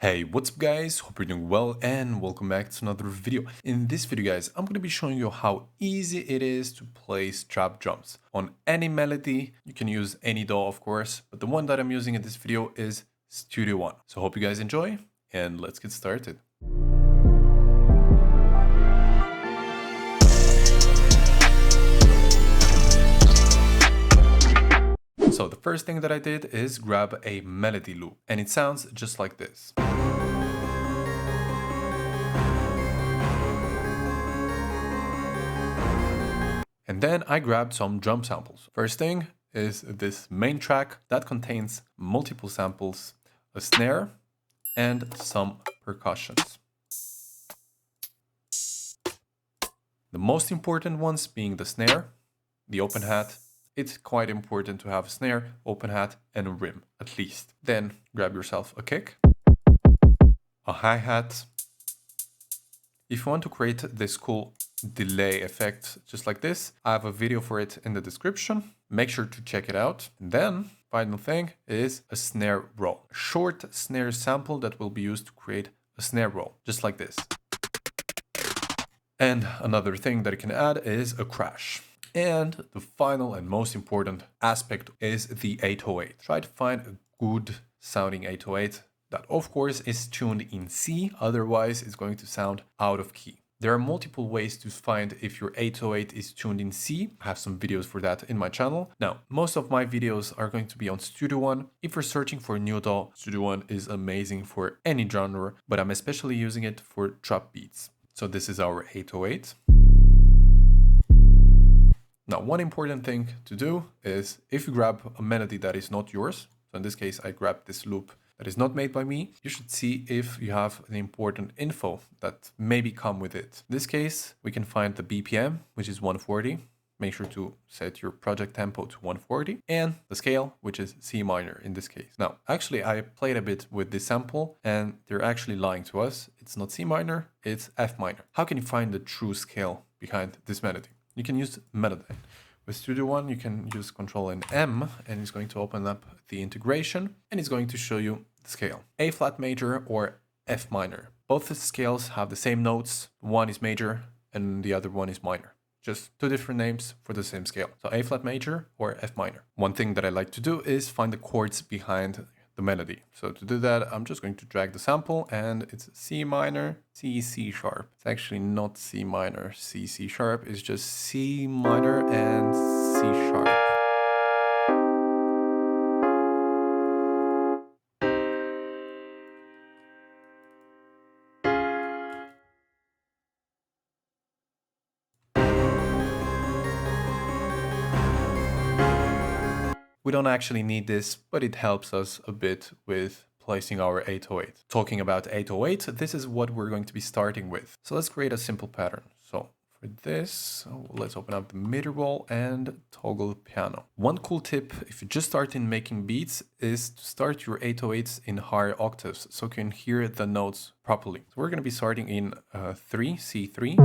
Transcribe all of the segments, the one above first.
Hey, what's up guys? Hope you're doing well and welcome back to another video. In this video guys, I'm going to be showing you how easy it is to place trap drums on any melody. You can use any DAW of course, but the one that I'm using in this video is Studio One. So hope you guys enjoy and let's get started. So the first thing that I did is grab a melody loop and it sounds just like this. And then I grabbed some drum samples. First thing is this main track that contains multiple samples, a snare, and some percussions. The most important ones being the snare, the open hat. It's quite important to have a snare, open hat, and a rim, at least. Then grab yourself a kick, a hi-hat. If you want to create this cool delay effect just like this, I have a video for it in the description. Make sure to check it out. And then final thing is a snare roll, a short snare sample that will be used to create a snare roll just like this. And another thing that I can add is a crash. And the final and most important aspect is the 808. Try to find a good sounding 808 that of course is tuned in C, otherwise it's going to sound out of key. There are multiple ways to find if your 808 is tuned in C. I have some videos for that in my channel. Now, most of my videos are going to be on Studio One. If you're searching for a new DAW, Studio One is amazing for any genre, but I'm especially using it for trap beats. So this is our 808. Now, one important thing to do is if you grab a melody that is not yours, so in this case, I grabbed this loop that is not made by me, you should see if you have the important info that maybe come with it. In this case, we can find the BPM, which is 140. Make sure to set your project tempo to 140 and the scale, which is C minor in this case. Now, actually, I played a bit with this sample and they're actually lying to us. It's not C minor, it's F minor. How can you find the true scale behind this melody? You can use Melodyne. With Studio One, you can use Control and M, and it's going to open up the integration, and it's going to show you the scale. A flat major or F minor. Both the scales have the same notes. One is major, and the other one is minor. Just two different names for the same scale. So A flat major or F minor. One thing that I like to do is find the chords behind the melody. So to do that, I'm just going to drag the sample and it's C minor, C, C sharp. It's actually not C minor, C, C sharp. It's just C minor and C sharp. We don't actually need this, but it helps us a bit with placing our 808. Talking about 808, this is what we're going to be starting with. So let's create a simple pattern. So for this, let's open up the MIDI roll and toggle piano. One cool tip, if you just start in making beats, is to start your 808s in higher octaves so you can hear the notes properly. So we're going to be starting in 3, C3,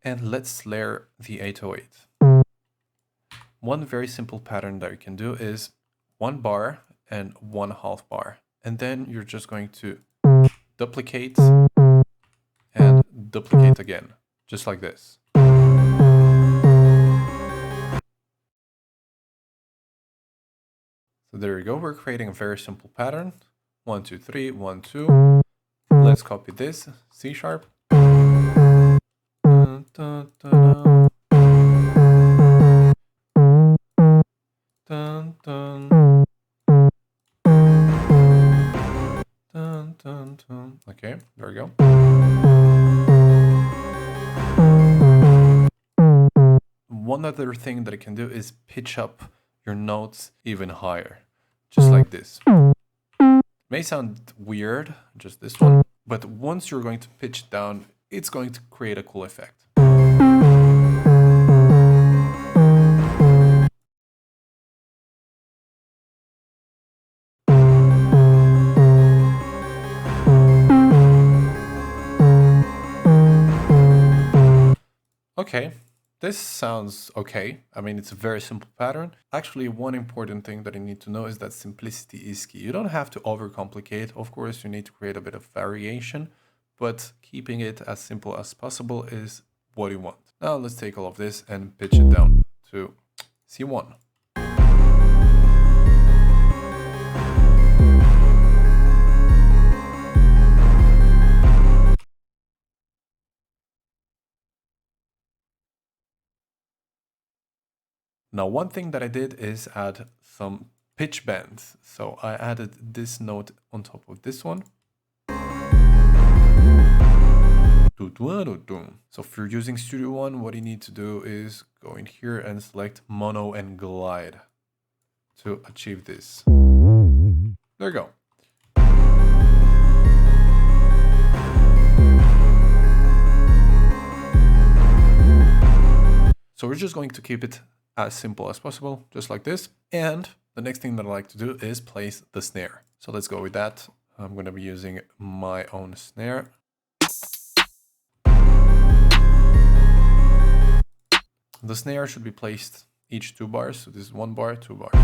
and let's layer the 808. One very simple pattern that you can do is 1 bar and 1/2 bar. And then you're just going to duplicate and duplicate again, just like this. So there you go. We're creating a very simple pattern. 1, 2, 3, 1, 2. Let's copy this, C sharp. Dun, dun, dun, dun, dun. Dun, dun, dun. Okay, there we go. One other thing that I can do is pitch up your notes even higher, just like this. May sound weird, just this one, but once you're going to pitch it down, it's going to create a cool effect. Okay, this sounds okay. I mean, it's a very simple pattern. Actually, one important thing that you need to know is that simplicity is key. You don't have to overcomplicate. Of course, you need to create a bit of variation, but keeping it as simple as possible is what you want. Now let's take all of this and pitch it down to C1. Now, one thing that I did is add some pitch bends. So I added this note on top of this one. So if you're using Studio One, what you need to do is go in here and select mono and glide to achieve this. There you go. So we're just going to keep it as simple as possible, just like this. And the next thing that I like to do is place the snare. So let's go with that. I'm going to be using my own snare. The snare should be placed each 2 bars. So this is 1 bar, 2 bars.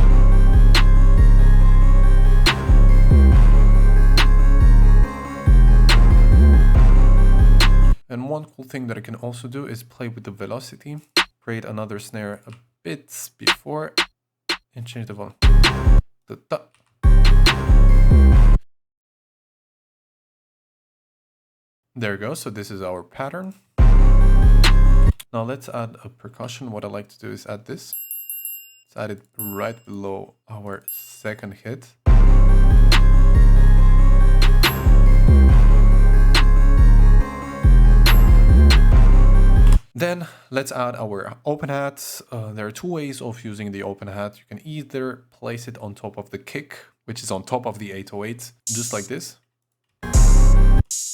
And one cool thing that I can also do is play with the velocity, create another snare a bit before, and change the volume. There you go. So this is our pattern. Now let's add a percussion. What I like to do is add this. Let's add it right below our second hit. Then let's add our open hat. There are 2 ways of using the open hat. You can either place it on top of the kick, which is on top of the 808, just like this,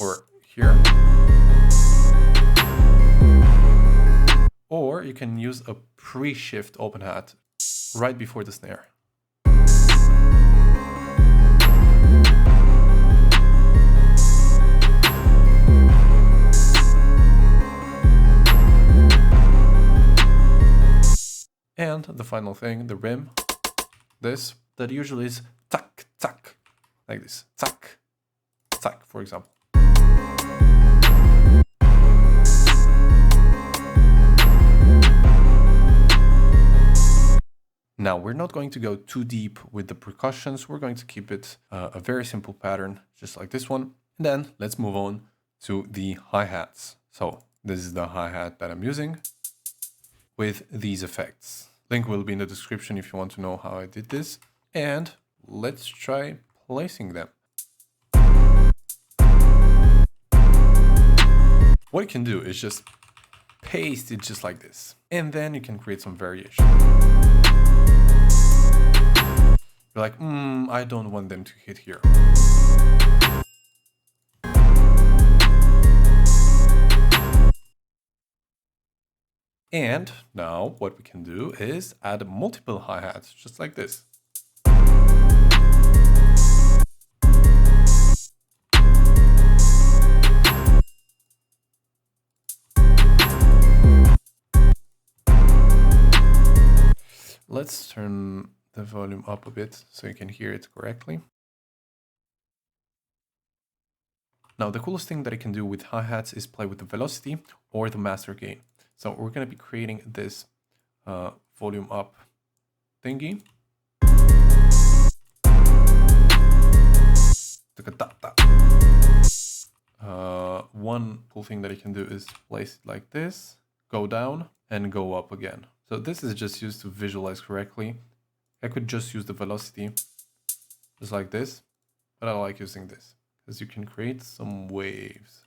or here. Or you can use a pre-shift open hat right before the snare. And the final thing, the rim, this, that usually is tack, tack, like this, tack, tack, for example. Now, we're not going to go too deep with the percussions. We're going to keep it a very simple pattern, just like this one. And then let's move on to the hi-hats. So this is the hi-hat that I'm using with these effects. Link will be in the description if you want to know how I did this. And let's try placing them. What you can do is just paste it just like this. And then you can create some variation. You're like, I don't want them to hit here. And now what we can do is add multiple hi-hats, just like this. Let's turn the volume up a bit so you can hear it correctly. Now, the coolest thing that I can do with hi-hats is play with the velocity or the master gain. So we're going to be creating this volume up thingy. One cool thing that I can do is place it like this, go down and go up again. So this is just used to visualize correctly. I could just use the velocity just like this, but I like using this because you can create some waves.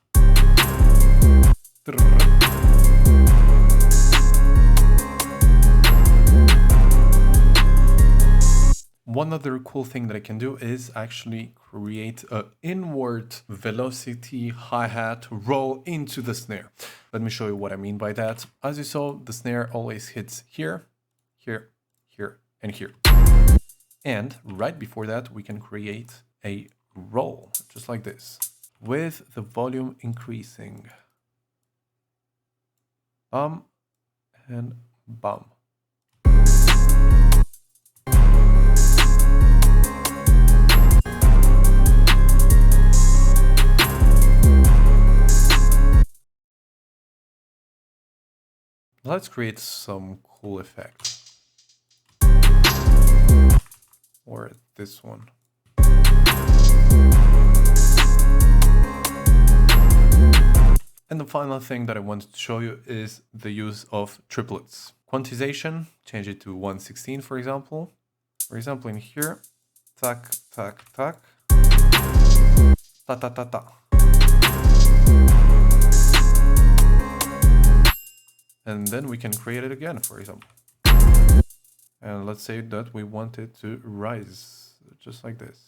One other cool thing that I can do is actually create an inward velocity hi-hat roll into the snare. Let me show you what I mean by that. As you saw, the snare always hits here, here, here, and here. And right before that, we can create a roll, just like this, with the volume increasing. and bam. Let's create some cool effects. Or this one. And the final thing that I wanted to show you is the use of triplets. Quantization, change it to 1/16, for example. For example, in here, tac, tac, tac, ta, ta, ta, ta. And then we can create it again, for example. And let's say that we want it to rise, just like this.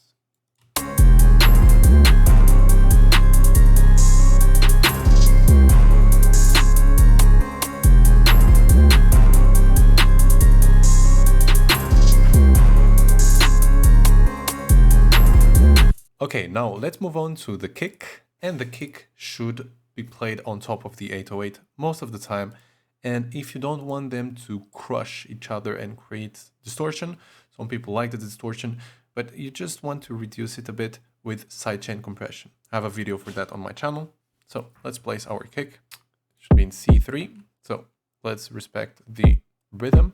Okay, now let's move on to the kick, and the kick should be played on top of the 808 most of the time. And if you don't want them to crush each other and create distortion, some people like the distortion, but you just want to reduce it a bit with sidechain compression. I have a video for that on my channel. So let's place our kick. It should be in C3. So let's respect the rhythm.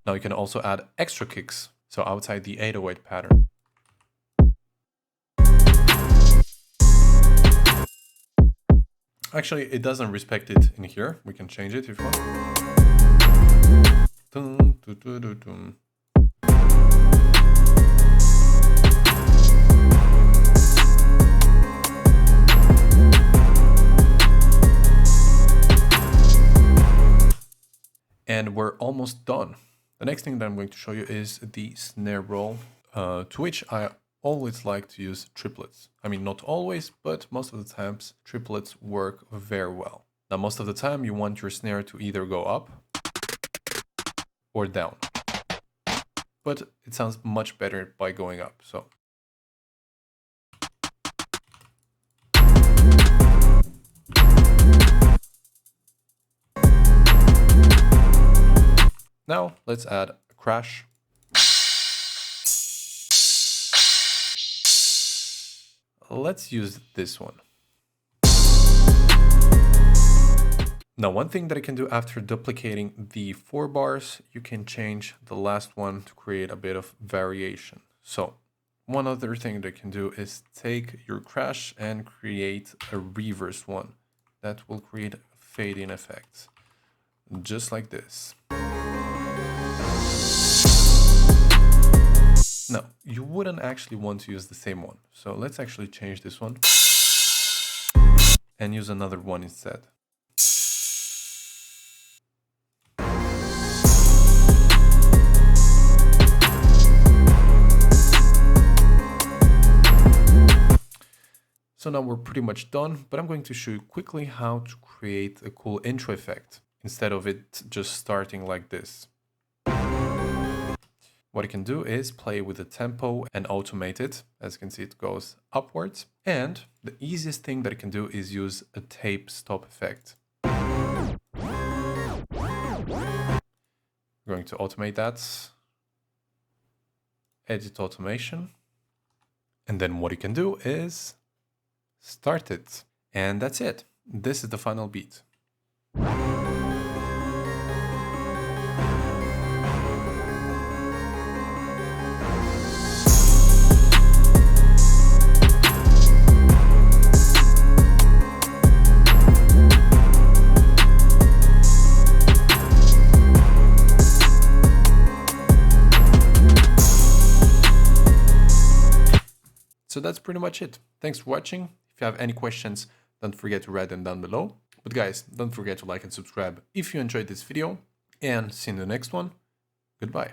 Now you can also add extra kicks, so outside the 808 pattern. Actually, it doesn't respect it in here. We can change it if you want. Dun, dun, dun, dun, dun. And we're almost done. The next thing that I'm going to show you is the snare roll, to which I always like to use triplets. I mean, not always, but most of the times triplets work very well. Now, most of the time you want your snare to either go up or down, but it sounds much better by going up. So now let's add a crash. Let's use this one. Now, one thing that I can do after duplicating the 4 bars, you can change the last one to create a bit of variation. So one other thing that I can do is take your crash and create a reverse one that will create a fade-in effect, just like this. Now, you wouldn't actually want to use the same one. So let's actually change this one and use another one instead. So now we're pretty much done, but I'm going to show you quickly how to create a cool intro effect instead of it just starting like this. What I can do is play with the tempo and automate it. As you can see, it goes upwards. And the easiest thing that I can do is use a tape stop effect. I'm going to automate that. Edit automation. And then what you can do is start it. And that's it. This is the final beat. So that's pretty much it. Thanks for watching. If you have any questions, don't forget to write them down below. But guys, don't forget to like and subscribe if you enjoyed this video, and see you in the next one. Goodbye.